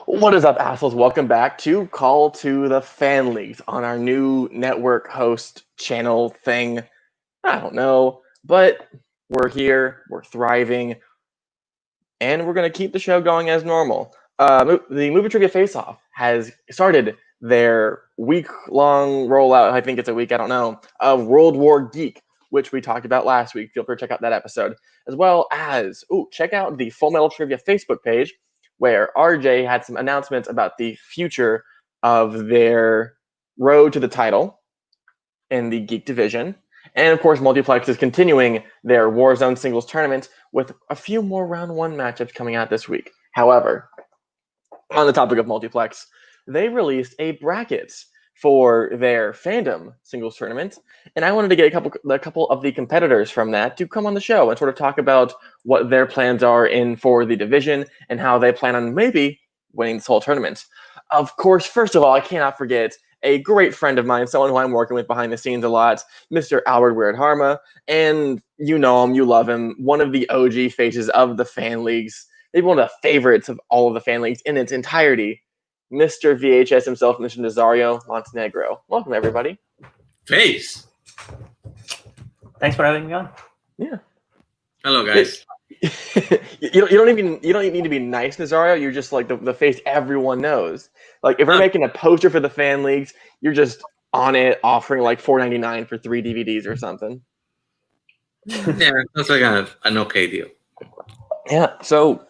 What is up, assholes? Welcome back to Call to the Fan Leagues on our new network host channel thing. I don't know, but we're here, we're thriving, and we're going to keep the show going as normal. The Movie Trivia Face-Off has started their week-long rollout, I think it's a week, I don't know, of World War Geek, which we talked about last week. Feel free to check out that episode. As well as, check out the Full Metal Trivia Facebook page, where RJ had some announcements about the future of their road to the title in the Geek division. And of course, Multiplex is continuing their Warzone singles tournament with a few more round one matchups coming out this week. However, on the topic of Multiplex, they released a bracket for their Fandom singles tournament, and I wanted to get a couple of the competitors from that to come on the show and sort of talk about what their plans are in for the division and how they plan on maybe winning this whole tournament. Of course, first of all, I cannot forget a great friend of mine, someone who I'm working with behind the scenes a lot, Mr. Albert Wiradharma, and you know him, you love him, one of the OG faces of the fan leagues, maybe one of the favorites of all of the fan leagues in its entirety, Mr. VHS himself, Mr. Nazario Montenegro. Welcome, everybody. Face. Thanks for having me on. Yeah. Hello, guys. you don't need to be nice, Nazario. You're just like the face everyone knows. Like if we're making a poster for the fan leagues, you're just on it, offering like $4.99 for 3 DVDs or something. Yeah, that's like an okay deal. Yeah. So,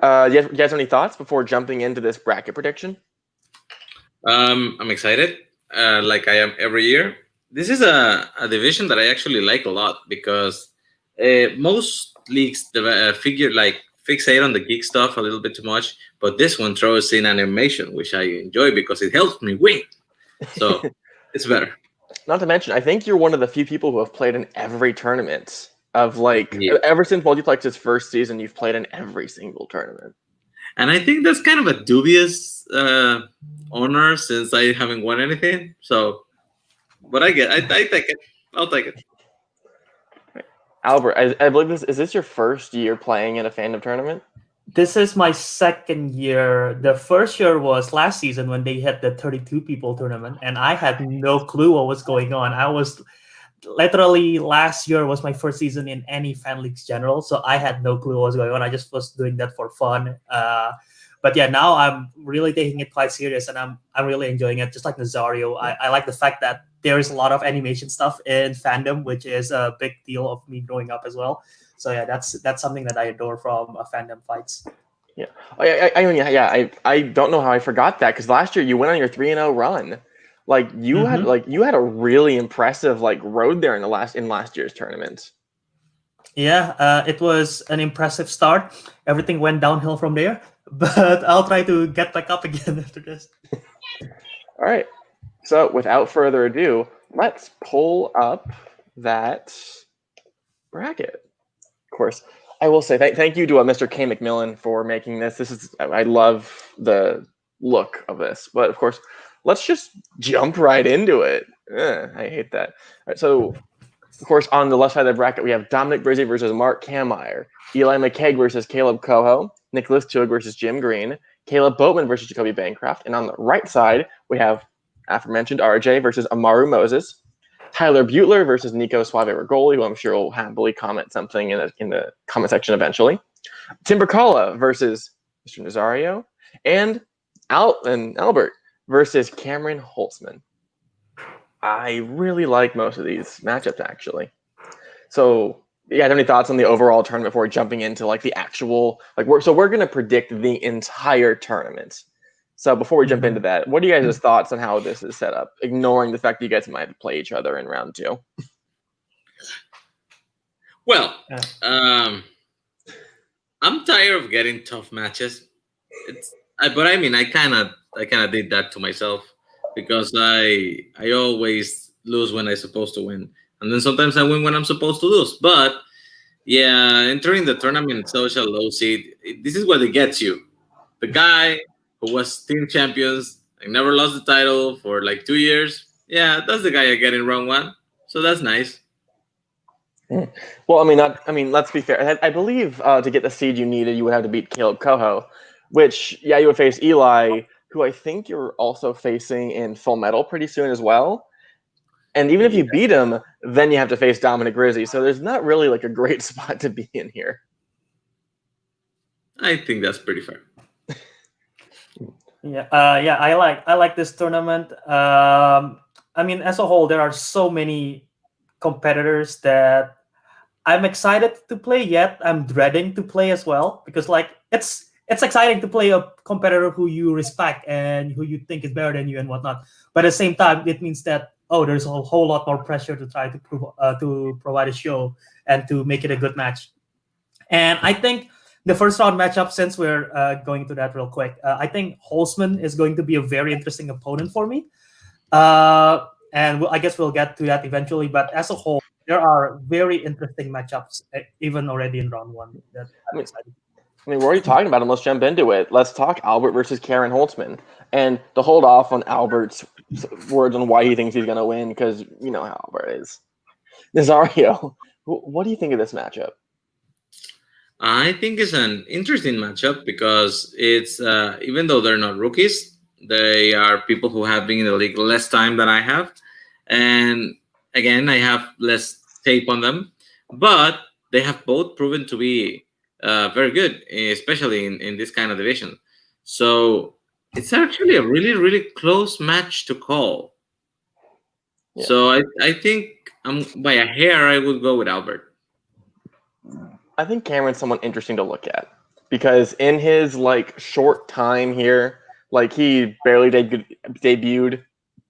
you guys have any thoughts before jumping into this bracket prediction? I'm excited, like I am every year. This is a division that I actually like a lot because most leagues fixate on the geek stuff a little bit too much, but this one throws in animation, which I enjoy because it helps me win. So it's better. Not to mention, I think you're one of the few people who have played in every tournament. Yeah. Ever since Multiplex's first season, you've played in every single tournament. And I think that's kind of a dubious honor since I haven't won anything. So, but I take it. I'll take it. Albert, I believe is this your first year playing in a Fandom tournament? This is my second year. The first year was last season when they had the 32 people tournament, and I had no clue what was going on. I was literally last year was my first season in any fan leagues general, so I had no clue what was going on. I just was doing that for fun. But yeah, now I'm really taking it quite serious, and I'm really enjoying it. Just like Nazario, I like the fact that there is a lot of animation stuff in Fandom, which is a big deal of me growing up as well. So yeah, that's something that I adore from Fandom fights. Yeah, I don't know how I forgot that because last year you went on your 3-0 run. Like you had a really impressive road there in last year's tournament. Yeah, it was an impressive start. Everything went downhill from there, but I'll try to get back up again after this. All right. So without further ado, let's pull up that bracket. Of course, I will say thank you to Mr. K. McMillan for making this. I love the look of this, but of course, let's just jump right into it. I hate that. All right, so of course, on the left side of the bracket, we have Dominic Brizzi versus Mark Kameyer, Eli McKeag versus Caleb Coho, Nicholas Tug versus Jim Green, Caleb Boatman versus Jacoby Bancroft, and on the right side, we have aforementioned RJ versus Amaru Moses, Tyler Butler versus Nico Suave Rigoli, who I'm sure will happily comment something in the comment section eventually, Tim Bercala versus Mr. Nazario, and Albert versus Cameron Holtzman. I really like most of these matchups, actually. So, yeah, any thoughts on the overall tournament before jumping into the actual we're going to predict the entire tournament. So before we jump into that, what are you guys' thoughts on how this is set up, ignoring the fact that you guys might have to play each other in round 2? Well, I'm tired of getting tough matches. But I mean, I kind of did that to myself because I always lose when I'm supposed to win, and then sometimes I win when I'm supposed to lose. But yeah, entering the tournament such a low seed, this is what it gets you. The guy who was team champions and never lost the title for 2 years. Yeah, that's the guy I get in round 1. So that's nice. Well, let's be fair. I believe to get the seed you needed, you would have to beat Caleb Coho. which, yeah, you would face Eli, who I think you're also facing in Full Metal pretty soon as well. And even if you beat him, then you have to face Dominic Grizzy. So there's not really like a great spot to be in here. I think that's pretty fair. Yeah, I like this tournament. I mean, as a whole, there are so many competitors that I'm excited to play. Yet I'm dreading to play as well, because like it's exciting to play a competitor who you respect and who you think is better than you and whatnot. But at the same time, it means that there's a whole lot more pressure to try to provide a show and to make it a good match. And I think the first round matchup, since we're going to that real quick, I think Holzman is going to be a very interesting opponent for me. And I guess we'll get to that eventually. But as a whole, there are very interesting matchups, even already in round one. That I'm excited. I mean, we're already talking about them. Let's jump into it. Let's talk Albert versus Karen Holtzman. And to hold off on Albert's words on why he thinks he's going to win, because you know how Albert is. Nazario, what do you think of this matchup? I think it's an interesting matchup because it's even though they're not rookies, they are people who have been in the league less time than I have, and again, I have less tape on them, but they have both proven to be very good, especially in this kind of division. So it's actually a really, really close match to call. Yeah. So I think by a hair, I would go with Albert. I think Cameron's someone interesting to look at because in his like short time here, like he barely debuted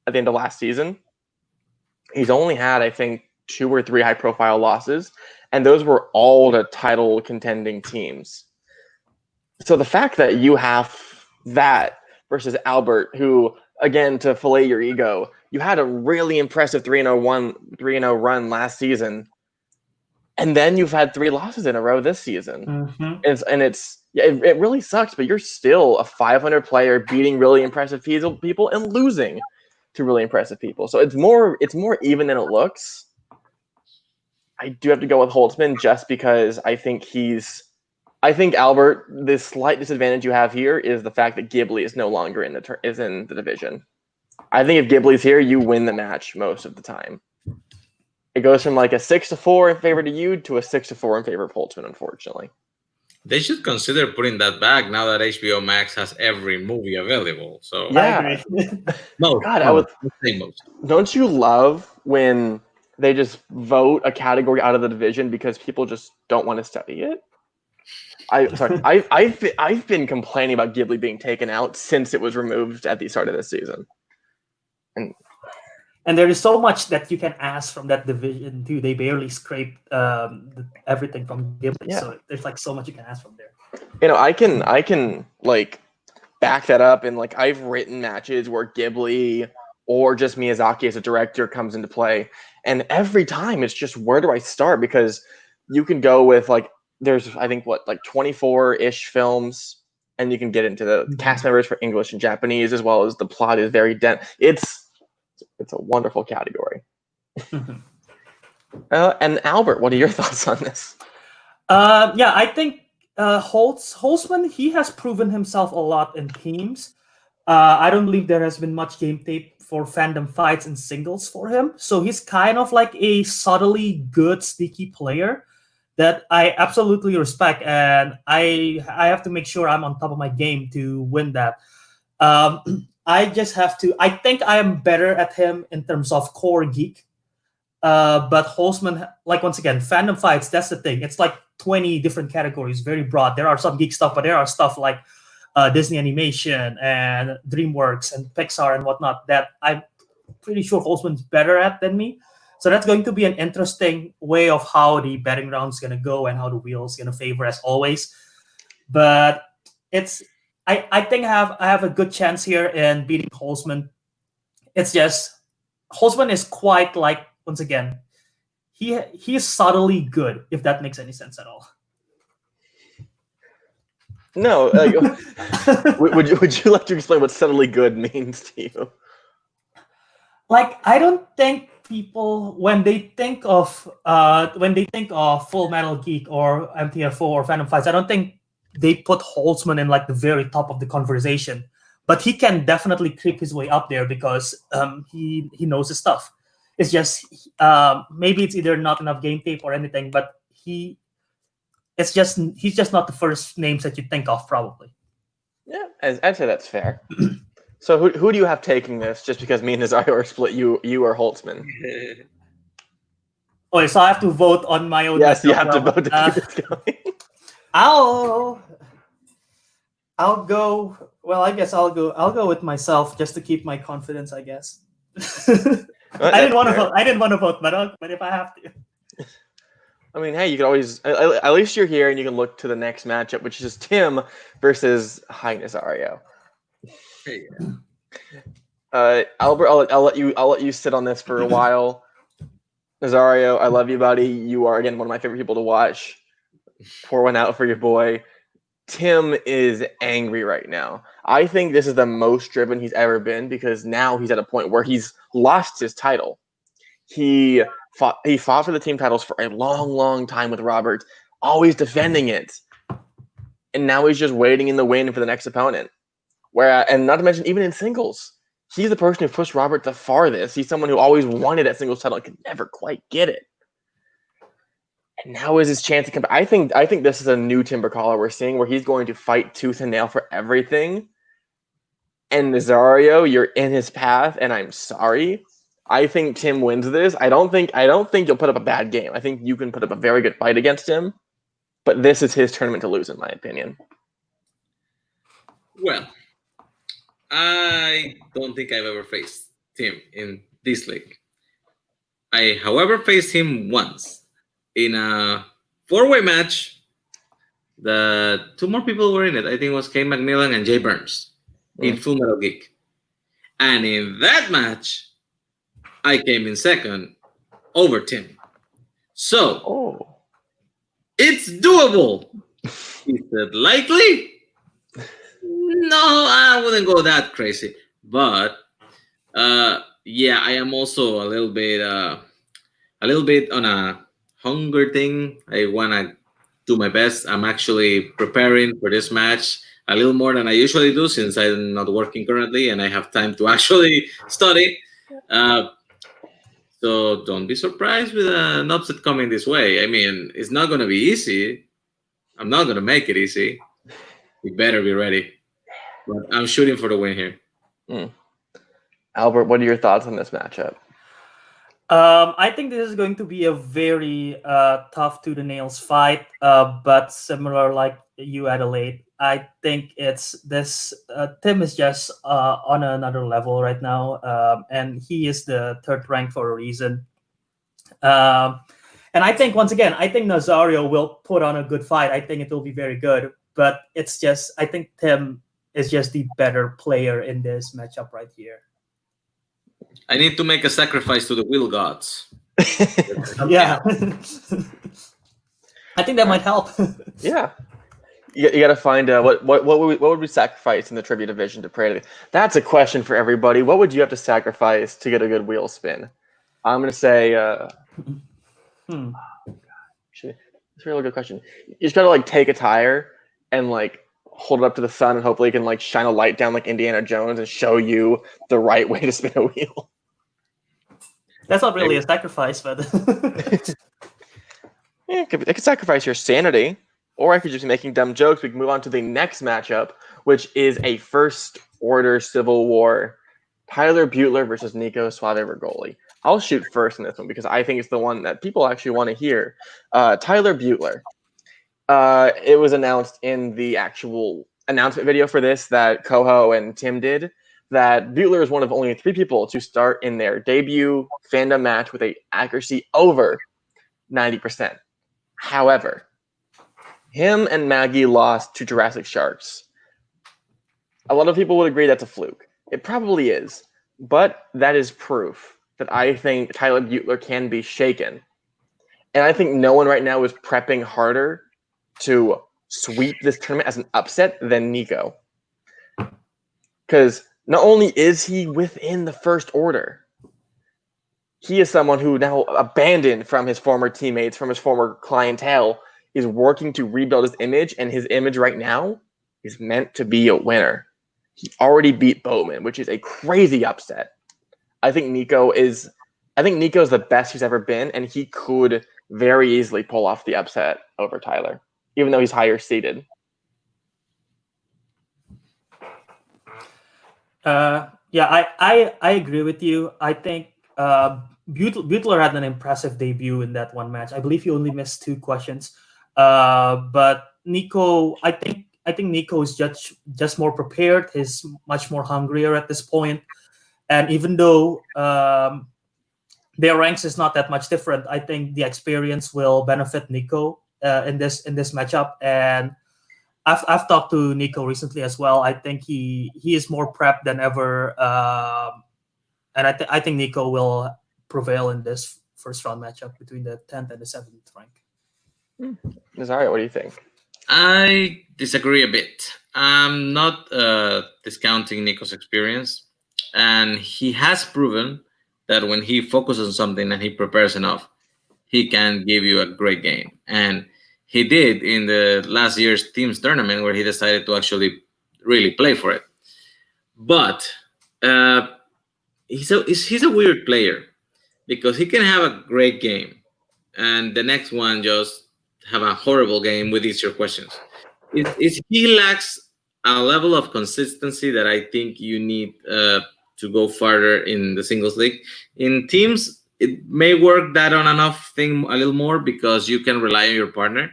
at the end of last season. He's only had, I think, 2 or 3 high-profile losses, and those were all to title contending teams. So the fact that you have that versus Albert, who, again, to fillet your ego, you had a really impressive 3-0 run last season. And then you've had 3 losses in a row this season. Mm-hmm. It really sucks, but you're still a 500 player beating really impressive people and losing to really impressive people. So it's more even than it looks. I do have to go with Holtzman just because I think Albert, the slight disadvantage you have here is the fact that Ghibli is no longer in the division. I think if Ghibli's here, you win the match most of the time. It goes from like a 6-4 in favor to you to a 6-4 in favor of Holtzman, unfortunately. They should consider putting that back now that HBO Max has every movie available. So yeah, Don't you love when they just vote a category out of the division because people just don't want to study it? I've been complaining about Ghibli being taken out since it was removed at the start of this season, and there is so much that you can ask from that division too. They barely scraped everything from Ghibli, so there's like so much you can ask from there. You know, I can like back that up, and like I've written matches where Ghibli or just Miyazaki as a director comes into play, and every time it's just where do I start? Because you can go with like there's I think 24-ish films, and you can get into the cast members for English and Japanese as well as the plot is very dense. It's a wonderful category. And Albert, what are your thoughts on this? I think Holtzman, he has proven himself a lot in teams. I don't believe there has been much game tape for Fandom fights and singles for him. So he's kind of like a subtly good, sneaky player that I absolutely respect. And I have to make sure I'm on top of my game to win that. I just have to. I think I am better at him in terms of core geek. But Holtzman, like once again, Fandom fights, that's the thing. It's like 20 different categories, very broad. There are some geek stuff, but there are stuff like Disney animation and DreamWorks and Pixar and whatnot that I'm pretty sure Holtzman's better at than me. So that's going to be an interesting way of how the betting round's going to go and how the wheel's going to favor as always. But I think I have a good chance here in beating Holtzman. It's just Holtzman is quite like, once again, he is subtly good, if that makes any sense at all. No, would you like to explain what subtly good means to you? Like, I don't think people when they think of Full Metal Geek or MTF4 or Fandom Fights, I don't think they put Holtzman in like the very top of the conversation. But he can definitely creep his way up there because he knows his stuff. It's just maybe it's either not enough game tape or anything, but he's just not the first names that you think of probably. Yeah, I'd say that's fair. So who do you have taking this? Just because me and Nazario are split, you are Holtzman. Oh, so I have to vote on my own. Yes, you have to vote to keep this going. I'll go. Well, I guess I'll go with myself just to keep my confidence. I guess. I didn't want to vote. But if I have to. I mean, hey, you can always. At least you're here, and you can look to the next matchup, which is Tim versus Hi Nazario. Hey, Albert, I'll let you sit on this for a while. Nazario, I love you, buddy. You are again one of my favorite people to watch. Pour one out for your boy. Tim is angry right now. I think this is the most driven he's ever been because now he's at a point where he's lost his title. He fought for the team titles for a long, long time with Robert, always defending it. And now he's just waiting in the wind for the next opponent. And not to mention, even in singles, he's the person who pushed Robert the farthest. He's someone who always wanted that singles title and could never quite get it. And now is his chance to come back. I think this is a new Timber Caller we're seeing where he's going to fight tooth and nail for everything. And Nazario, you're in his path, and I'm sorry. I think Tim wins this. I don't think you'll put up a bad game. I think you can put up a very good fight against him. But this is his tournament to lose, in my opinion. Well, I don't think I've ever faced Tim in this league. I, however, faced him once in a 4-way match. The 2 more people were in it. I think it was Kay McMillan and Jay Burns in Full Metal Geek. And in that match, I came in second over Tim. So, it's doable. Is it likely? No, I wouldn't go that crazy. But, yeah, I am also a little bit on a hunger thing. I want to do my best. I'm actually preparing for this match a little more than I usually do since I'm not working currently and I have time to actually study. So don't be surprised with an upset coming this way. I mean, it's not going to be easy. I'm not going to make it easy. You better be ready. But I'm shooting for the win here. Albert, what are your thoughts on this matchup? I think this is going to be a very tough to the nails fight, but similar like you, Adelaide. I think it's this. Tim is just on another level right now, and he is the 3rd rank for a reason. And I think once again, I think Nazario will put on a good fight. I think it will be very good, but it's just I think Tim is just the better player in this matchup right here. I need to make a sacrifice to the wheel gods. Yeah. I think that might help. Yeah. You got to find what would we sacrifice in the trivia division to pray to? That's a question for everybody. What would you have to sacrifice to get a good wheel spin? I'm going to say actually, it's a really good question. You just got to like take a tire and like hold it up to the sun and hopefully it can like shine a light down like Indiana Jones and show you the right way to spin a wheel. That's not really a sacrifice, but yeah, it could sacrifice your sanity, or I could just be making dumb jokes. We can move on to the next matchup, which is a first order civil war. Tyler Butler versus Nico Suave Regoli. I'll shoot first in this one because I think it's the one that people actually want to hear. Tyler Butler. It was announced in the actual announcement video for this that Coho and Tim did that Butler is one of only 3 people to start in their debut Fandom match with a accuracy over 90%. However, him and Maggie lost to Jurassic Sharks. A lot of people would agree that's a fluke. It probably is, but that is proof that I think Tyler Butler can be shaken. And I think no one right now is prepping harder to sweep this tournament as an upset than Nico. Because not only is he within the first order, he is someone who now abandoned from his former teammates, from his former clientele, is working to rebuild his image, and his image right now is meant to be a winner. He already beat Bowman, which is a crazy upset. I think Nico's the best he's ever been, and he could very easily pull off the upset over Tyler, even though he's higher seeded. I agree with you. I think Butler had an impressive debut in that one match. I believe he only missed 2 questions. But Nico, I think Nico is just more prepared. He's much more hungrier at this point. And even though their ranks is not that much different, I think the experience will benefit Nico in this matchup. And I've talked to Nico recently as well. I think he is more prepped than ever, and I think Nico will prevail in this first round matchup between the 10th and the 7th rank. Nazario, what do you think? I disagree a bit. I'm not discounting Nico's experience, and he has proven that when he focuses on something and he prepares enough, he can give you a great game. And he did in the last year's teams tournament, where he decided to actually really play for it. But he's a weird player, because he can have a great game and the next one just have a horrible game with easier questions. He lacks a level of consistency that I think you need to go farther in the singles league. In teams, it may work that on and off thing a little more, because you can rely on your partner.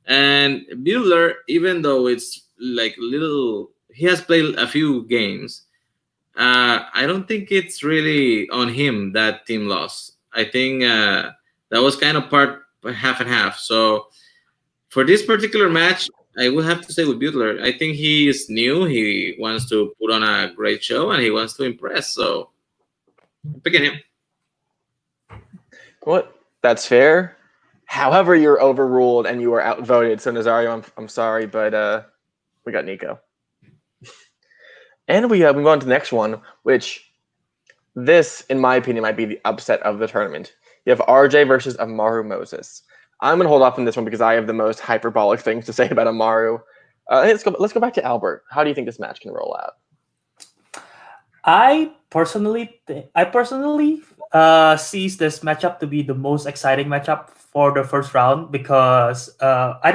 And Bueller, even though it's like he has played a few games. I don't think it's really on him that team lost. I think that was kind of part half and half. So for this particular match, I would have to say with Butler, I think he is new. He wants to put on a great show and he wants to impress. So I'm picking him. What? That's fair. However, you're overruled and you are outvoted. So Nazario, I'm sorry, but we got Nico. And we move on to the next one, which this, in my opinion, might be the upset of the tournament. You have RJ versus Amaru Moses. I'm going to hold off on this one because I have the most hyperbolic things to say about Amaru. Let's go back to Albert. How do you think this match can roll out? I personally sees this matchup to be the most exciting matchup for the first round, because I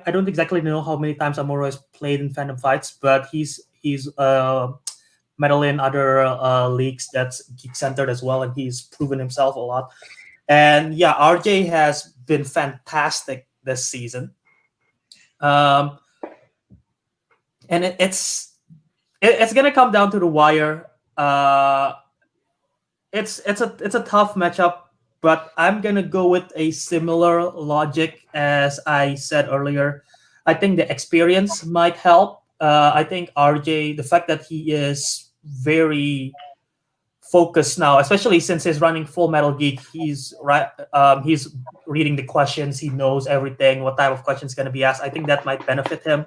don't exactly know how many times Amaru has played in Fandom fights, but he's medal in other leagues that's geek centered as well, and he's proven himself a lot. And yeah, RJ has been fantastic this season. And it's gonna come down to the wire. It's a tough matchup, but I'm gonna go with a similar logic as I said earlier. I think the experience might help. I think RJ, the fact that he is very focused now, especially since he's running Full Metal Geek, he's reading the questions, he knows everything, what type of questions going to be asked. I think that might benefit him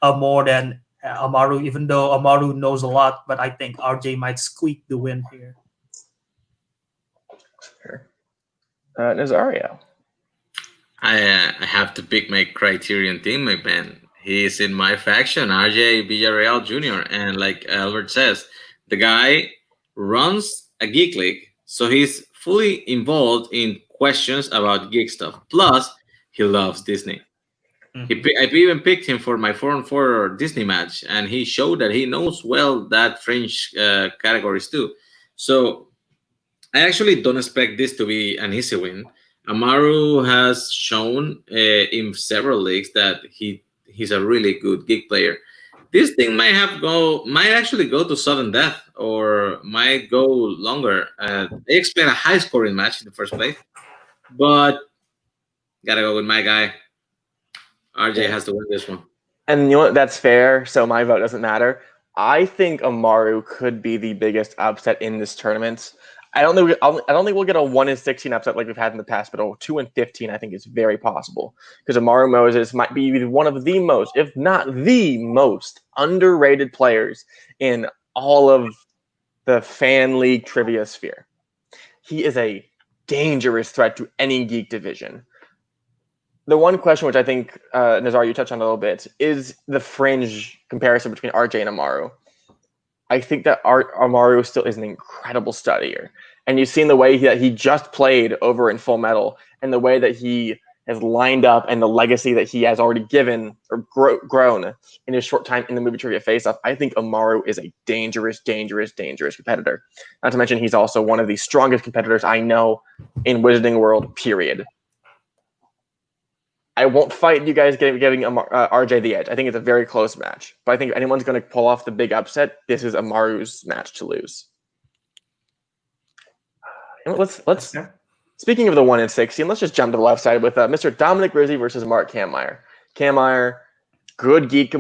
more than Amaru, even though Amaru knows a lot, but I think RJ might squeak the win here. Nazario. I have to pick my Criterion teammate, man. He's in my faction, RJ Villarreal Jr. And like Albert says, the guy runs a geek league, so he's fully involved in questions about geek stuff. Plus, he loves Disney. I even picked him for my 4-on-4 Disney match, and he showed that he knows well that French categories too. So I actually don't expect this to be an easy win. Amaru has shown in several leagues that he's a really good geek player. This thing might actually go to sudden death, or might go longer. I expect a high scoring match in the first place, but gotta go with my guy. RJ has to win this one. And you know what? That's fair. So my vote doesn't matter. I think Amaru could be the biggest upset in this tournament. I don't think we'll get a 1-16 upset like we've had in the past, but a 2-15 I think is very possible, because Amaru Moses might be one of the most, if not the most, underrated players in all of the fan league trivia sphere. He is a dangerous threat to any geek division. the one question which I think Nazario, you touched on a little bit is the fringe comparison between RJ and Amaru. I think that Amaru still is an incredible studier, and you've seen the way that he just played over in Full Metal, and the way that he has lined up, and the legacy that he has already given or grown in his short time in the movie trivia face-off. I think Amaru is a dangerous competitor. Not to mention, he's also one of the strongest competitors I know in Wizarding World. Period. I won't fight you guys giving RJ the edge. I think it's a very close match. But I think if anyone's going to pull off the big upset, this is Amaru's match to lose. And let's speaking of the 1 in 16, let's just jump to the left side with Mr. Dominic Rizzi versus Mark Kammeier. Kammeier, good geek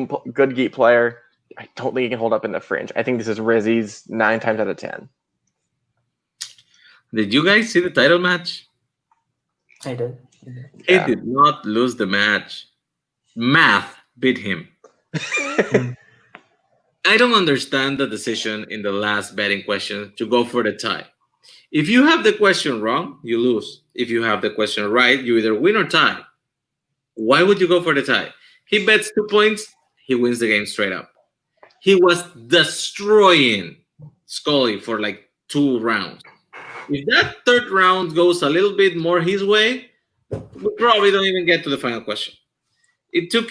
player. I don't think he can hold up in the fringe. I think this is Rizzi's 9 times out of 10. Did you guys see the title match? I did. He did not lose the match. Math beat him. I don't understand the decision in the last betting question to go for the tie. If you have the question wrong, you lose. If you have the question right, you either win or tie. Why would you go for the tie? He bets 2 points, he wins the game straight up. He was destroying Scully for like 2 rounds. If that 3rd round goes a little bit more his way, we probably don't even get to the final question. It took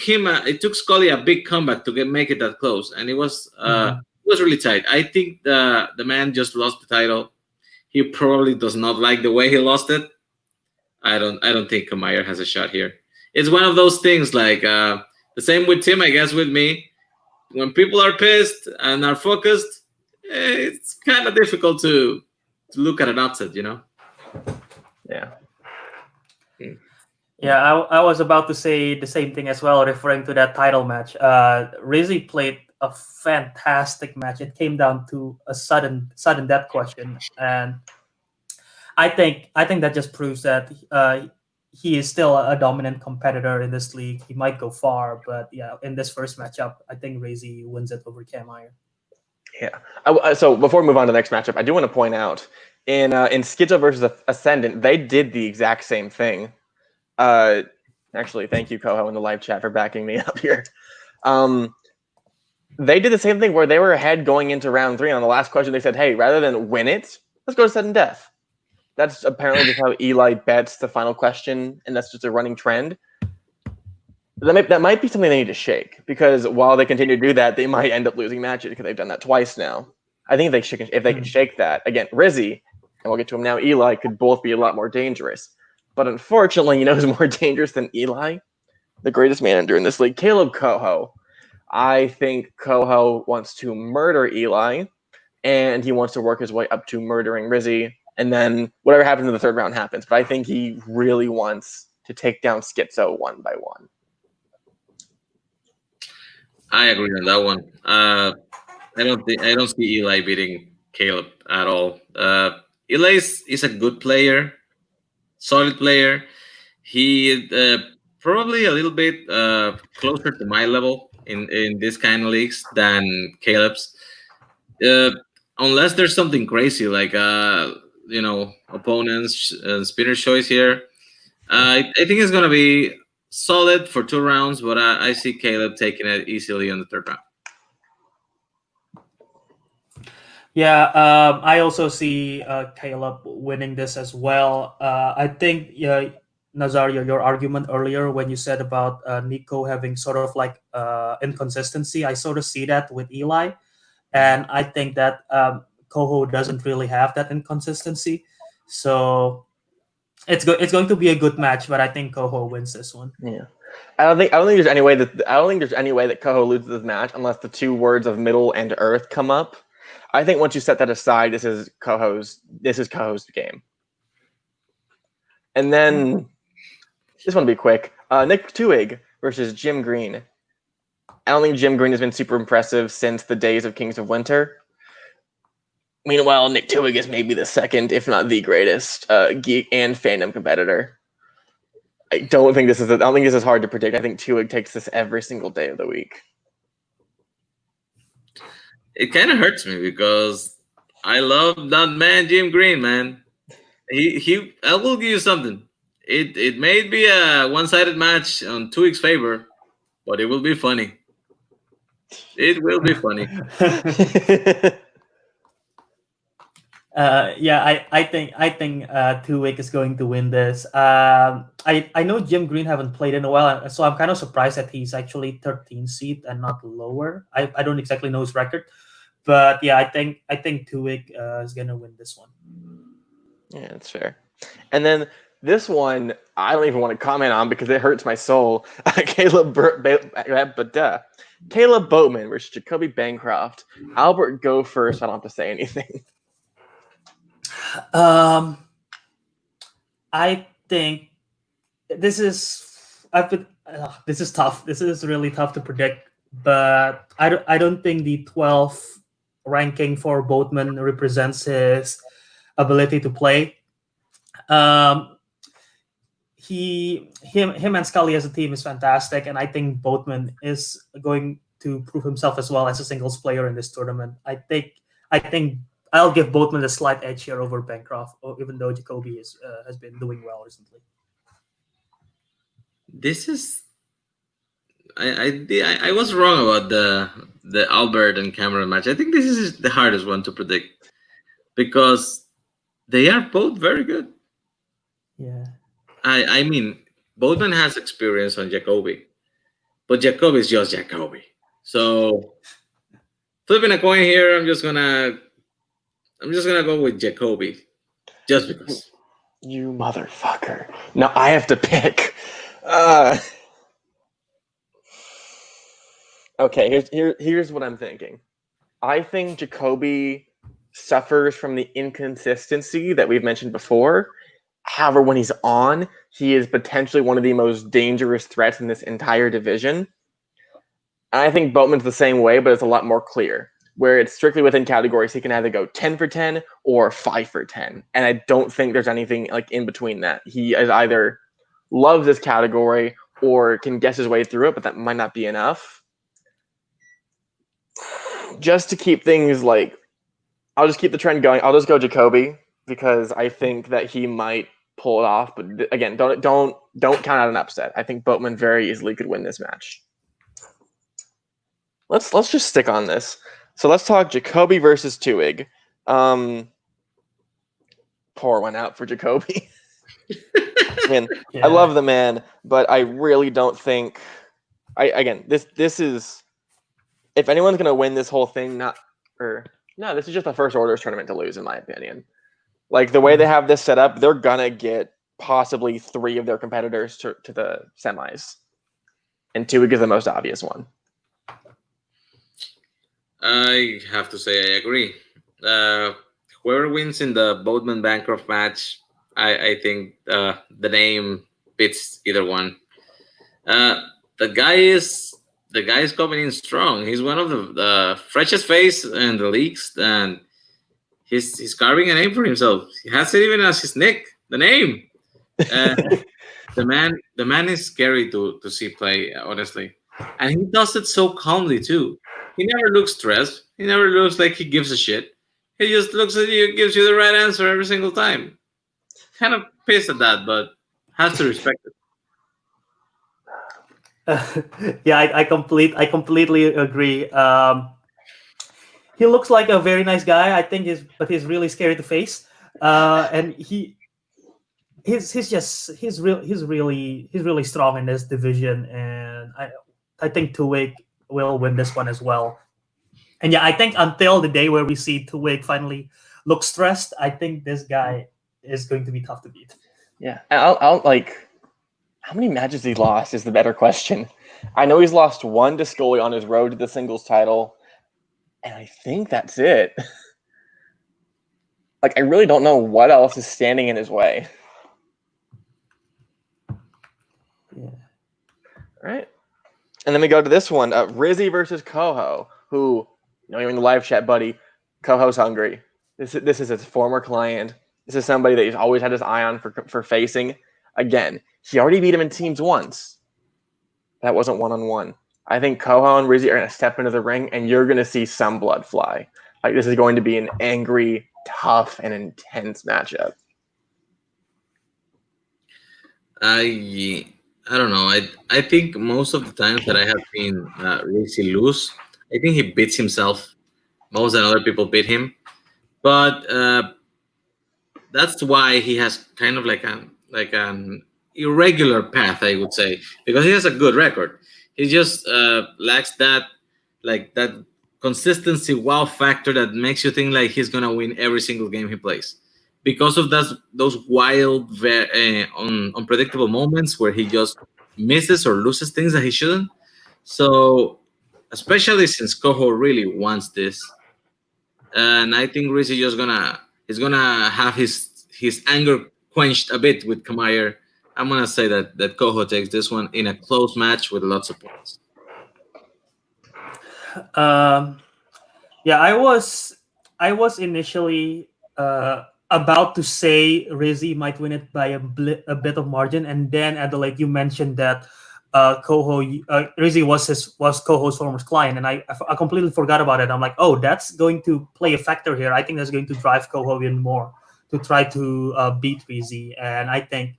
Scully a big comeback to make it that close, and it was really tight. I think the man just lost the title. He probably does not like the way he lost it. I don't think Kammeier has a shot here. It's one of those things like the same with Tim, I guess, with me. When people are pissed and are focused, it's kind of difficult to look at an upset, you know? Yeah. Yeah, I was about to say the same thing as well, referring to that title match. Rizzi played a fantastic match. It came down to a sudden death question, and I think that just proves that he is still a dominant competitor in this league. He might go far, but yeah, in this first matchup, I think Rizzi wins it over Kammeier. Yeah. So before we move on to the next matchup, I do want to point out in Schizo versus Ascendant, they did the exact same thing. Actually, thank you, Koho, in the live chat for backing me up here. They did the same thing where they were ahead going into round 3. And on the last question, they said, "Hey, rather than win it, let's go to sudden death." That's apparently just how Eli bets the final question, and that's just a running trend. That might be something they need to shake, because while they continue to do that, they might end up losing matches because they've done that twice now. I think if they can shake that, again, Rizzi, and we'll get to him now, Eli, could both be a lot more dangerous. But unfortunately, you know who's more dangerous than Eli? The greatest manager in this league, Caleb Coho. I think Coho wants to murder Eli, and he wants to work his way up to murdering Rizzi, and then whatever happens in the 3rd round happens. But I think he really wants to take down Schizo 1 by 1. I agree on that one. I don't see Eli beating Caleb at all. Eli is a good player, solid player. He probably a little bit closer to my level in this kind of leagues than Caleb's. Unless there's something crazy like opponents spinner choice here. I think it's gonna be solid for 2 rounds, but I see Caleb taking it easily on the 3rd round. Yeah, I also see Caleb winning this as well. I think Nazario, your argument earlier when you said about Nico having sort of like inconsistency, I sort of see that with Eli, and I think that Coho doesn't really have that inconsistency. So it's going to be a good match, but I think Coho wins this one. Yeah. I don't think there's any way that Coho loses this match unless the 2 words of middle and earth come up. I think once you set that aside, this is Coho's game. And then this one will be quick. Nick Tuig versus Jim Green. I don't think Jim Green has been super impressive since the days of Kings of Winter. Meanwhile, Nick Tuig is maybe the second, if not the greatest, geek and fandom competitor. I don't think this is hard to predict. I think Tuig takes this every single day of the week. It kind of hurts me because I love that man, Jim Green, man. I will give you something. It may be a one-sided match on 2X's favor, but it will be funny. It will be funny. I think 2-Week is going to win this. I know Jim Green haven't played in a while, so I'm kind of surprised that he's actually 13th seed and not lower. I don't exactly know his record, but yeah, I think 2-Week is gonna win this one. Yeah, that's fair. And then this one, I don't even want to comment on because it hurts my soul. Caleb Boatman versus Jacoby Bancroft. Albert, go first. I don't have to say anything. I think this is this is tough. This is really tough to predict, but I don't think the 12th ranking for Boatman represents his ability to play. Him and Scully as a team is fantastic, and I think Boatman is going to prove himself as well as a singles player in this tournament. I think I'll give Boatman a slight edge here over Bancroft, even though Jacoby has been doing well recently. This is I was wrong about the Albert and Cameron match. I think this is the hardest one to predict because they are both very good. Yeah. I mean, Boatman has experience on Jacoby, but Jacoby is just Jacoby. So flipping a coin here, I'm just gonna go with Jacoby, just because. You motherfucker! Now I have to pick. Okay, here's what I'm thinking. I think Jacoby suffers from the inconsistency that we've mentioned before. However, when he's on, he is potentially one of the most dangerous threats in this entire division. And I think Boatman's the same way, but it's a lot more clear. Where it's strictly within categories, he can either go 10 for 10 or 5 for 10. And I don't think there's anything like in between that. He is either loves this category or can guess his way through it, but that might not be enough. Just to keep things like, I'll just keep the trend going. I'll just go Jacoby because I think that he might pull it off. But again, don't count out an upset. I think Boatman very easily could win this match. Let's just stick on this. So let's talk Jacoby versus Tuig. Pour one out for Jacoby. I mean, yeah. I love the man, but I really don't think. This is, if anyone's gonna win this whole thing, this is just the first orders tournament to lose, in my opinion. Like the way they have this set up, they're gonna get possibly 3 of their competitors to the semis, and Tuig is the most obvious one. I have to say I agree. Whoever wins in the Boatman Bancroft match, I think the name fits either one. The guy is coming in strong. He's one of the freshest face in the leagues, and he's carving a name for himself. He has it even as his nick, the name. The man is scary to see play, honestly, and he does it so calmly too. He never looks stressed. He never looks like he gives a shit. He just looks at you, gives you the right answer every single time. Kind of pissed at that, but has to respect it. Yeah, I completely agree. He looks like a very nice guy. I think he's really scary to face. And he's really strong in this division, and I think Tuig will win this one as well. And yeah, I think until the day where we see Tuig finally look stressed, I think this guy is going to be tough to beat. Yeah, I'll like, how many matches he lost is the better question. I know he's lost 1 to Scully on his road to the singles title, and I think that's it. Like, I really don't know what else is standing in his way. Yeah. All right. And then we go to this one, Rizzy versus Coho, who, you're in the live chat, buddy. Coho's hungry. This is his former client. This is somebody that he's always had his eye on for facing. Again, he already beat him in teams once. That wasn't one-on-one. I think Coho and Rizzy are going to step into the ring, and you're going to see some blood fly. Like, this is going to be an angry, tough, and intense matchup. I don't know. I think most of the times that I have seen Rizzi lose, I think he beats himself most than other people beat him. But that's why he has kind of like an irregular path, I would say, because he has a good record. He just lacks that consistency wow factor that makes you think like he's gonna win every single game he plays. Because of those wild, unpredictable moments where he just misses or loses things that he shouldn't. So, especially since Koho really wants this, and I think Reese is just gonna he's gonna have his anger quenched a bit with Kamayer. I'm gonna say that Koho takes this one in a close match with lots of points. Um, yeah, I was initially about to say Rizzy might win it by a bit of margin, and then Adelaide, you mentioned that Rizzy was Koho's former client, and I completely forgot about it. I'm like, oh, that's going to play a factor here. I think that's going to drive Koho in more to try to beat Rizzy, and I think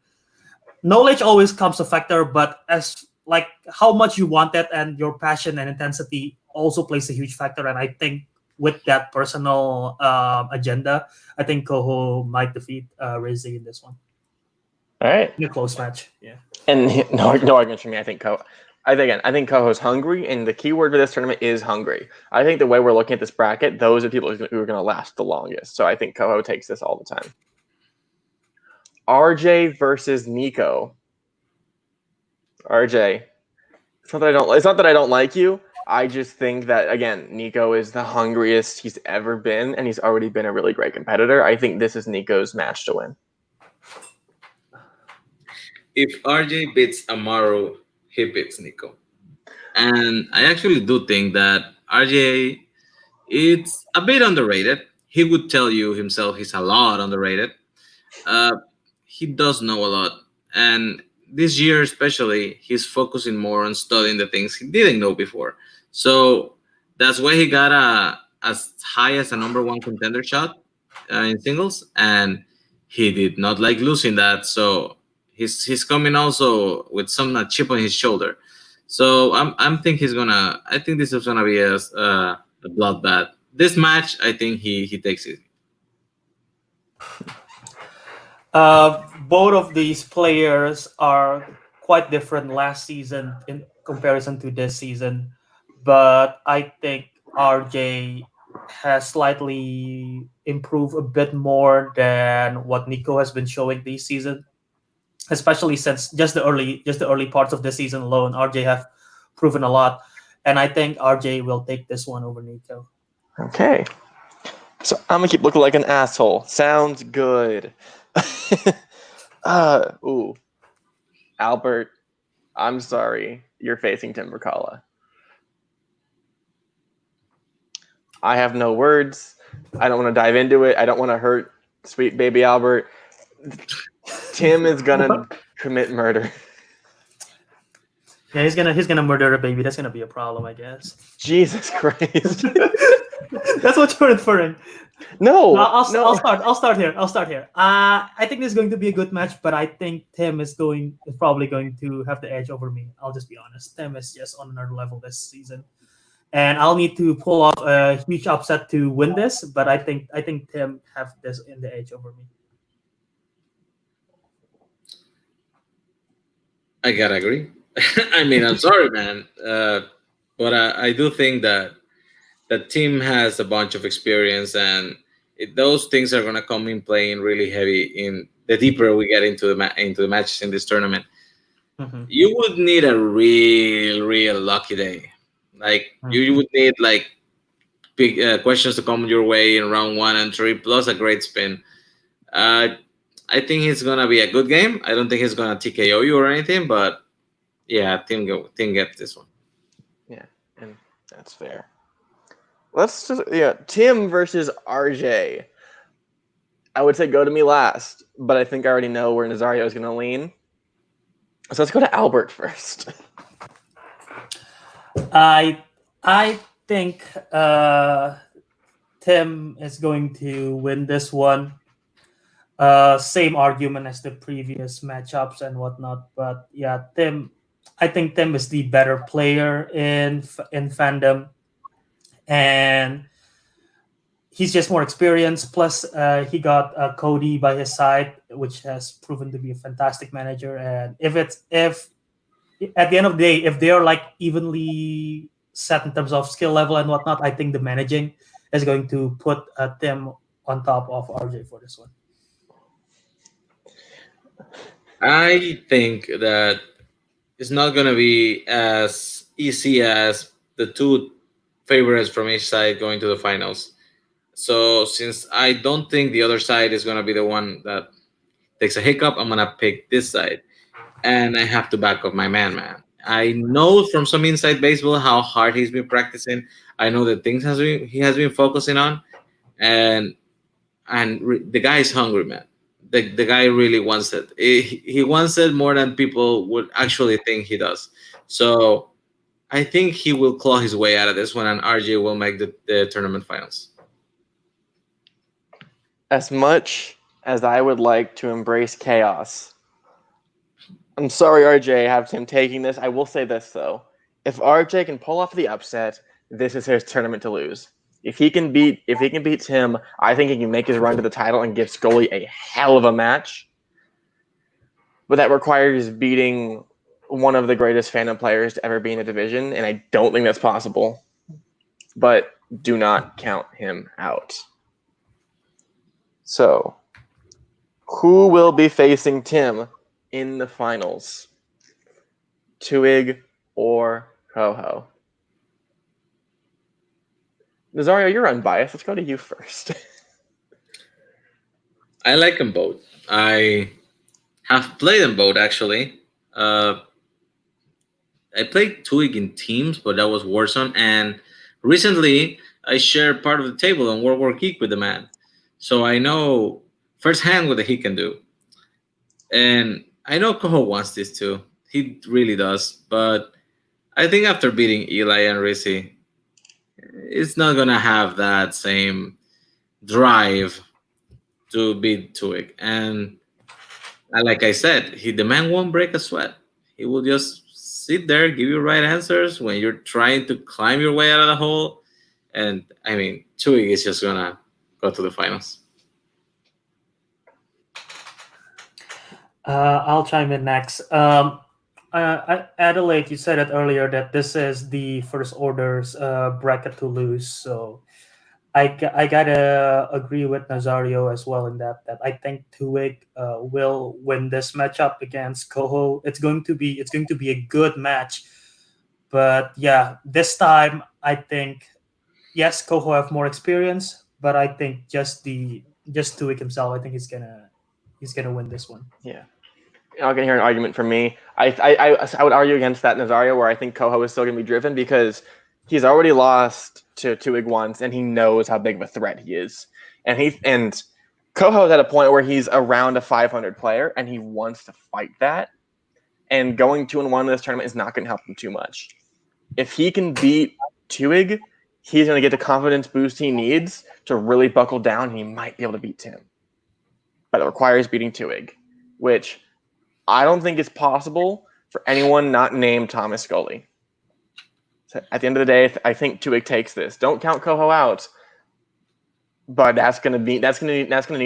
knowledge always comes a factor, but as like how much you want it and your passion and intensity also plays a huge factor. And I think with that personal agenda, I think Koho might defeat Rizzy in this one. All right, in a close match. Yeah. And no arguments for me. I think I think Koho's hungry, and the key word for this tournament is hungry. I think the way we're looking at this bracket, those are people who are going to last the longest. So I think Koho takes this all the time. RJ versus Nico. RJ, it's not that I don't like you. I just think that, again, Nico is the hungriest he's ever been, and he's already been a really great competitor. I think this is Nico's match to win. If RJ beats Amaru, he beats Nico. And I actually do think that RJ it's a bit underrated. He would tell you himself he's a lot underrated. Uh, he does know a lot, and this year especially, he's focusing more on studying the things he didn't know before. So that's why he got as high as a number one contender shot in singles, and he did not like losing that. So he's coming also with some chip on his shoulder. So I'm think he's gonna. I think this is gonna be a bloodbath. This match, I think he takes it. Both of these players are quite different last season in comparison to this season, but I think RJ has slightly improved a bit more than what Nico has been showing this season, especially since just the early parts of the season alone. RJ have proven a lot, and I think RJ will take this one over Nico. Okay. So I'm gonna keep looking like an asshole. Sounds good. Albert, I'm sorry. You're facing Timberkala. I have no words. I don't want to dive into it. I don't want to hurt sweet baby Albert. Tim is gonna commit murder. Yeah, he's gonna murder a baby. That's gonna be a problem, I guess. Jesus Christ. That's what you're inferring. No, I'll start here. I think this is going to be a good match, but I think Tim is probably going to have the edge over me. I'll just be honest. Tim is just on another level this season, and I'll need to pull off a huge upset to win this. But I think Tim have this in the edge over me. I gotta agree. I mean, I'm sorry, man, but I do think that the team has a bunch of experience, and those things are gonna come in playing really heavy in the deeper we get into the matches in this tournament. Mm-hmm. You would need a real lucky day. Like you would need like big questions to come your way in round 1 and 3, plus a great spin. I think it's gonna be a good game. I don't think he's gonna TKO you or anything, but yeah, Tim gets this one. Yeah, and that's fair. Let's just Tim versus RJ. I would say go to me last, but I think I already know where Nazario is going to lean. So let's go to Albert first. I think Tim is going to win this one. Same argument as the previous matchups and whatnot. But yeah, I think Tim is the better player in Fandom, and he's just more experienced. Plus, he got Cody by his side, which has proven to be a fantastic manager. And if at the end of the day, if they are like evenly set in terms of skill level and whatnot, I think the managing is going to put Tim on top of RJ for this one. I think that it's not going to be as easy as the two favorites from each side going to the finals. So since I don't think the other side is going to be the one that takes a hiccup, I'm going to pick this side. And I have to back up my man. I know from some inside baseball how hard he's been practicing. I know the things he has been focusing on, and the guy is hungry, man. The guy really wants it. He wants it more than people would actually think he does. So I think he will claw his way out of this one, and RJ will make the tournament finals. As much as I would like to embrace chaos, I'm sorry, RJ, have Tim taking this. I will say this, though. If RJ can pull off the upset, this is his tournament to lose. If he can beat Tim, I think he can make his run to the title and give Scully a hell of a match. But that requires beating one of the greatest Fandom players to ever be in a division, and I don't think that's possible. But do not count him out. So, who will be facing Tim in the finals? Tuig or Ho-Ho? Nazario, you're unbiased. Let's go to you first. I like them both. I have played them both, actually. I played Tuig in teams, but that was Warzone. And recently, I shared part of the table on World War Geek with the man. So I know firsthand what he can do. And I know Koho wants this too. He really does. But I think after beating Eli and Rizzy, it's not going to have that same drive to beat Tuig. And like I said, the man won't break a sweat. He will just sit there, give you right answers when you're trying to climb your way out of the hole. And I mean, Tuig is just going to go to the finals. I'll chime in next. Adelaide, you said it earlier that this is the first order's bracket to lose. So I gotta agree with Nazario as well in that I think Tuig will win this matchup against Koho. It's going to be a good match. But yeah, this time I think yes, Koho have more experience, but I think just Tuig himself, I think he's gonna win this one. Yeah. You're not going to hear an argument from me. I would argue against that, Nazario, where I think Koho is still going to be driven because he's already lost to Tuig once, and he knows how big of a threat he is. And Koho's at a point where he's around a 500 player, and he wants to fight that. And going 2-1 in this tournament is not going to help him too much. If he can beat Tuig, he's going to get the confidence boost he needs to really buckle down, and he might be able to beat Tim. But it requires beating Tuig, which I don't think it's possible for anyone not named Thomas Scully. So at the end of the day, I think Tuig takes this. Don't count Koho out, but that's gonna need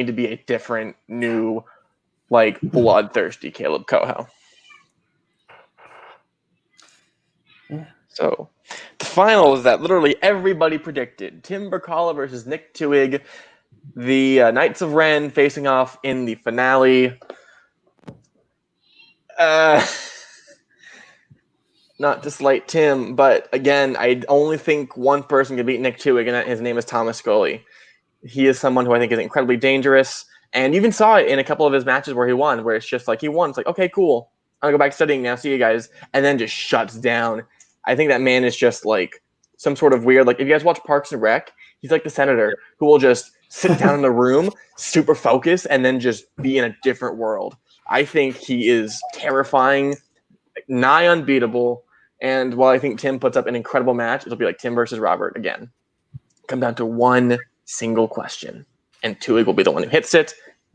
to be a different, new, like bloodthirsty Caleb Koho. Yeah. So the finals that literally everybody predicted: Tim Berkala versus Nick Tuig, the Knights of Ren facing off in the finale. Not to slight Tim, but again, I only think one person can beat Nick Tuig, and his name is Thomas Scully. He is someone who I think is incredibly dangerous, and you even saw it in a couple of his matches where he won, where it's just like he won. It's like, okay, cool. I'm going to go back studying now. See you guys. And then just shuts down. I think that man is just like some sort of weird, like if you guys watch Parks and Rec, he's like the senator who will just sit down in the room, super focused, and then just be in a different world. I think he is terrifying, nigh unbeatable. And while I think Tim puts up an incredible match, it'll be like Tim versus Robert again. Come down to one single question. And Tuig will be the one who hits it.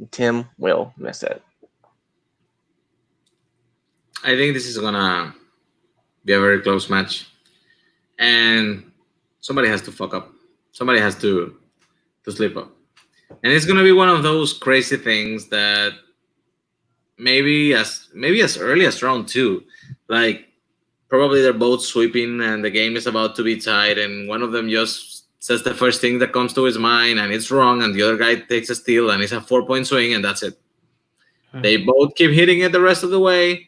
Tim will miss it. I think this is gonna be a very close match, and somebody has to fuck up. Somebody has to slip up, and it's gonna be one of those crazy things that maybe as early as round 2, like probably they're both sweeping and the game is about to be tied, and one of them just says the first thing that comes to his mind and it's wrong, and the other guy takes a steal and it's a 4-point swing, and that's it. They both keep hitting it the rest of the way,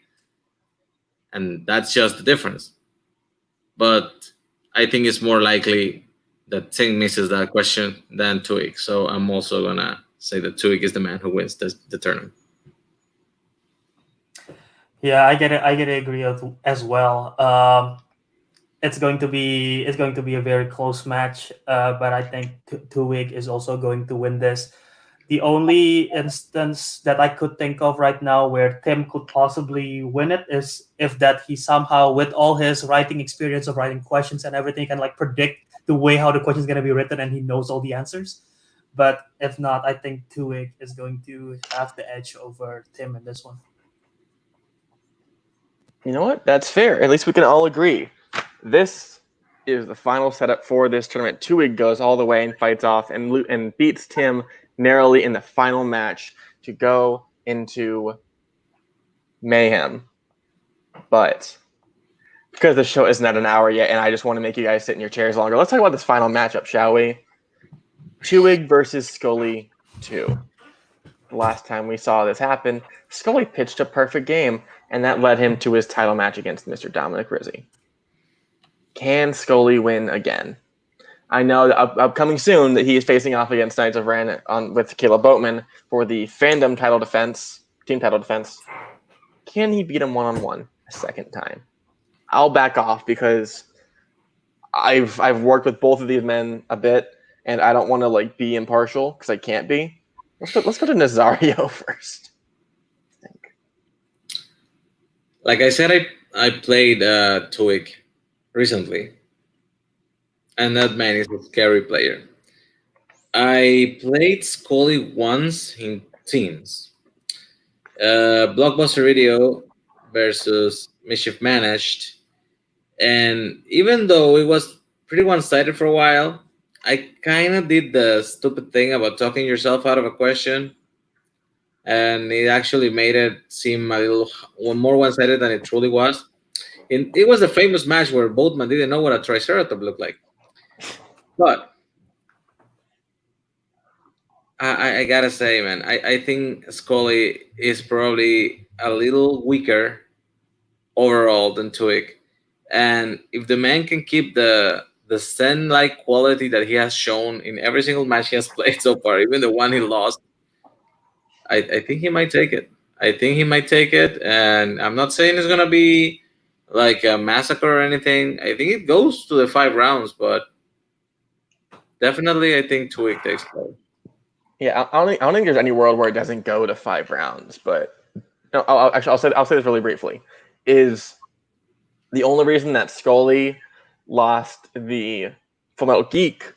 and that's just the difference. But I think it's more likely that Ting misses that question than Tuig. So I'm also gonna say that Tuig is the man who wins the tournament. Yeah, I get it. I get to agree as well. It's going to be a very close match, but I think Tuig is also going to win this. The only instance that I could think of right now where Tim could possibly win it is if that he somehow, with all his writing experience of writing questions and everything, can like predict the way how the question is going to be written and he knows all the answers. But if not, I think Tuig is going to have the edge over Tim in this one. You know what? That's fair. At least we can all agree. This is the final setup for this tournament. Tuig goes all the way and fights off and beats Tim narrowly in the final match to go into mayhem. But because the show isn't at an hour yet, and I just want to make you guys sit in your chairs longer, let's talk about this final matchup, shall we? Tuig versus Scully 2. The last time we saw this happen, Scully pitched a perfect game, and that led him to his title match against Mr. Dominic Rizzi. Can Scully win again? I know that upcoming soon that he is facing off against Knights of Ren with Caleb Boatman for the Fandom team title defense. Can he beat him one-on-one a second time? I'll back off because I've worked with both of these men a bit, and I don't want to like be impartial because I can't be. Let's go to Nazario first. I think. Like I said, I played Tuig recently, and that man is a scary player. I played Scully once in teams. Blockbuster Video versus Mischief Managed, and even though it was pretty one-sided for a while, I kind of did the stupid thing about talking yourself out of a question, and it actually made it seem a little more one-sided than it truly was. And it was a famous match where Boatman didn't know what a Triceratops looked like. But I gotta say, man, I think Scully is probably a little weaker overall than Tuig. And if the man can keep the Zen-like quality that he has shown in every single match he has played so far, even the one he lost, I think he might take it. And I'm not saying it's gonna be like a massacre or anything. I think it goes to the 5 rounds, but definitely I think Tuig takes place. Yeah, I don't think there's any world where it doesn't go to 5 rounds, but no, I'll say this really briefly. Is the only reason that Scully lost the Fullmetal Geek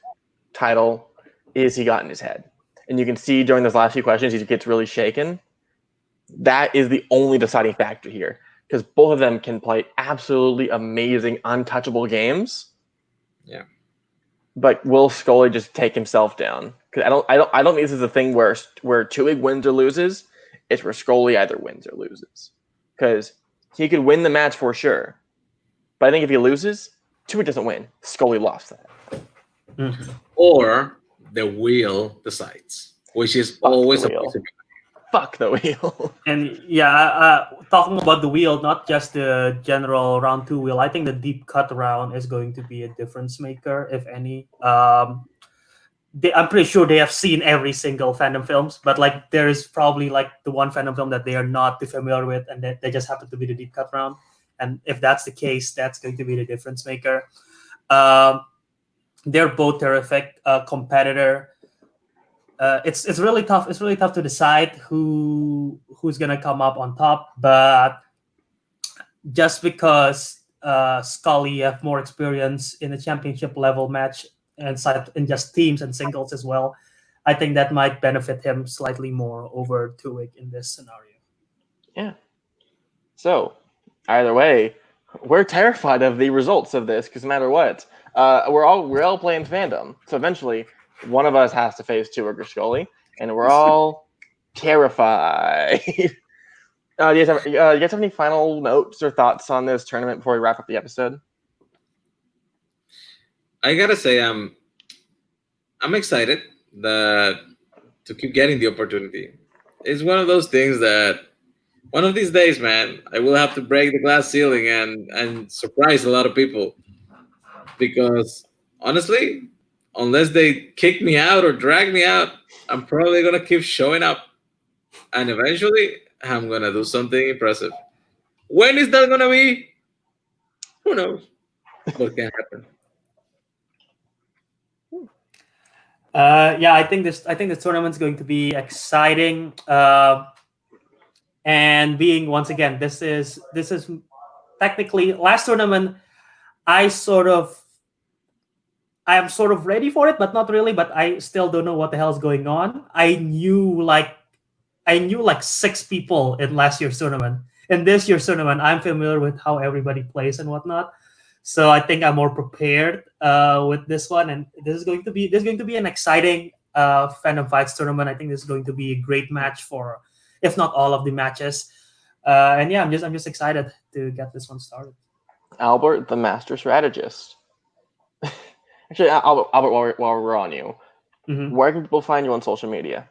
title is he got in his head. And you can see during those last few questions, he gets really shaken. That is the only deciding factor here, because both of them can play absolutely amazing, untouchable games. Yeah. But will Scully just take himself down? Because I don't think this is a thing where Tuig wins or loses. It's where Scully either wins or loses. Because he could win the match for sure, but I think if he loses, Tuig doesn't win. Scully lost that. Mm-hmm. Or the wheel decides, which is always a possibility. Fuck the wheel. And yeah, talking about the wheel, not just the general round 2 wheel, I think the deep cut round is going to be a difference maker, if any. I'm pretty sure they have seen every single Fandom films, but like there is probably like the one Fandom film that they are not too familiar with, and they just happen to be the deep cut round. And if that's the case, that's going to be the difference maker. They're both terrific competitor. It's really tough. It's really tough to decide who's gonna come up on top. But just because Scully have more experience in the championship level match and in just teams and singles as well, I think that might benefit him slightly more over Tuig in this scenario. Yeah. So, either way, we're terrified of the results of this because no matter what, we're all playing Fandom. So eventually, one of us has to face Tuig or Scully, and we're all terrified. Do you guys have any final notes or thoughts on this tournament before we wrap up the episode? I gotta say, I'm excited to keep getting the opportunity. It's one of those things that one of these days, man, I will have to break the glass ceiling and surprise a lot of people. Because honestly, unless they kick me out or drag me out, I'm probably gonna keep showing up, and eventually, I'm gonna do something impressive. When is that gonna be? Who knows? What can happen? Yeah, I think this tournament's going to be exciting. And being once again, this is technically last tournament. I am sort of ready for it, but not really. But I still don't know what the hell is going on. I knew like 6 people in last year's tournament. In this year's tournament, I'm familiar with how everybody plays and whatnot. So I think I'm more prepared with this one, and this is going to be an exciting Fandom Fights tournament. I think this is going to be a great match for, if not all of the matches. And yeah, I'm just excited to get this one started. Albert, the master strategist. Actually, Albert, while we're on you, where can people find you on social media?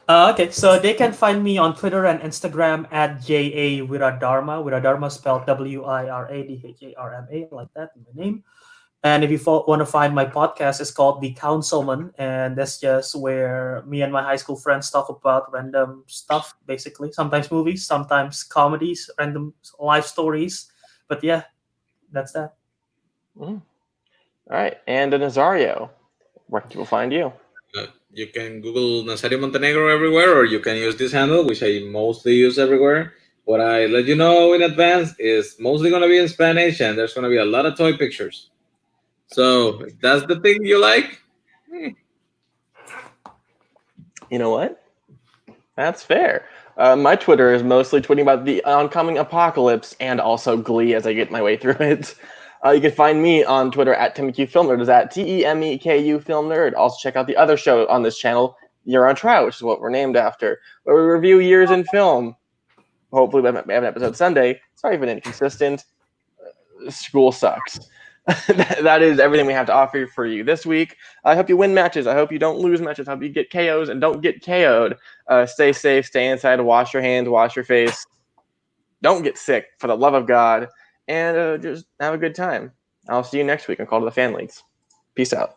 Okay, so they can find me on Twitter and Instagram at JA Wiradharma. Wiradharma spelled WIRADHARMA, like that in my name. And if you want to find my podcast, it's called The Councilman, and that's just where me and my high school friends talk about random stuff, basically. Sometimes movies, sometimes comedies, random life stories. But yeah, that's that. All right, and Nazario, where can people find you? You can Google Nazario Montenegro everywhere, or you can use this handle, which I mostly use everywhere. What I let you know in advance is mostly going to be in Spanish, and there's going to be a lot of toy pictures. So if that's the thing you like, You know what? That's fair. My Twitter is mostly tweeting about the oncoming apocalypse and also Glee as I get my way through it. You can find me on Twitter at TemekuFilmNerd. It's at TEMEKU Film Nerd. Also check out the other show on this channel, Year on Trial, which is what we're named after, where we review years in film. Hopefully we have an episode Sunday. Sorry if it's inconsistent. School sucks. That is everything we have to offer for you this week. I hope you win matches. I hope you don't lose matches. I hope you get KOs and don't get KO'd. Stay safe, stay inside, wash your hands, wash your face. Don't get sick, for the love of God. And just have a good time. I'll see you next week on Call to the Fan Leagues. Peace out.